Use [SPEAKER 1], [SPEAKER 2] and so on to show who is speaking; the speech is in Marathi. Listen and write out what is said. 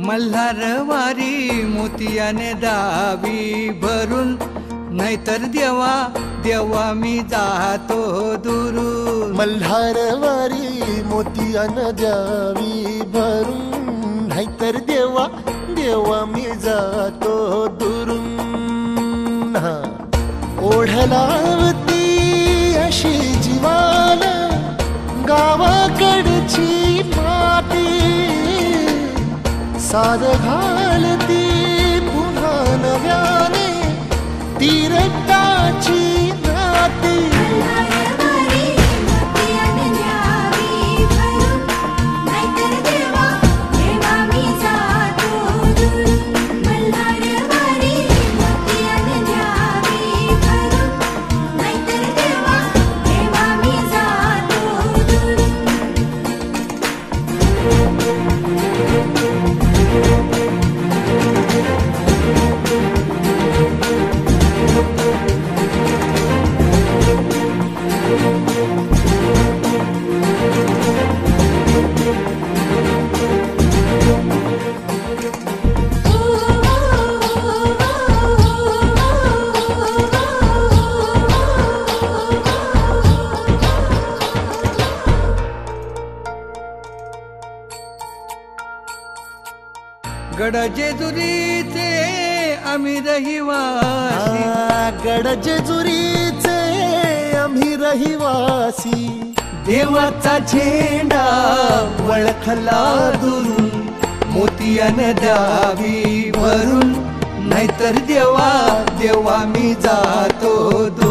[SPEAKER 1] मल्हारवारी मोतियाने दावी भरून, नाहीतर देवा देवा मी जातो दुरून.
[SPEAKER 2] मल्हारवारी मोतियाने द्यावी भरून, नाहीतर देवा देवा मी जातो दुरून. ओढलावती अशी जीवाला गावाकडची माती, साद घालती पुन्हा नव्याने तीरटाची नाती.
[SPEAKER 1] गड जेजुरीचे आम्ही रहिवासी,
[SPEAKER 2] गड जेजुरीचे आम्ही रहिवासी.
[SPEAKER 1] देवाचा झेंडा वळखला दुरून, मोतियाने द्यावी भरून, नाहीतर देवा देवा मी जातो दुरून.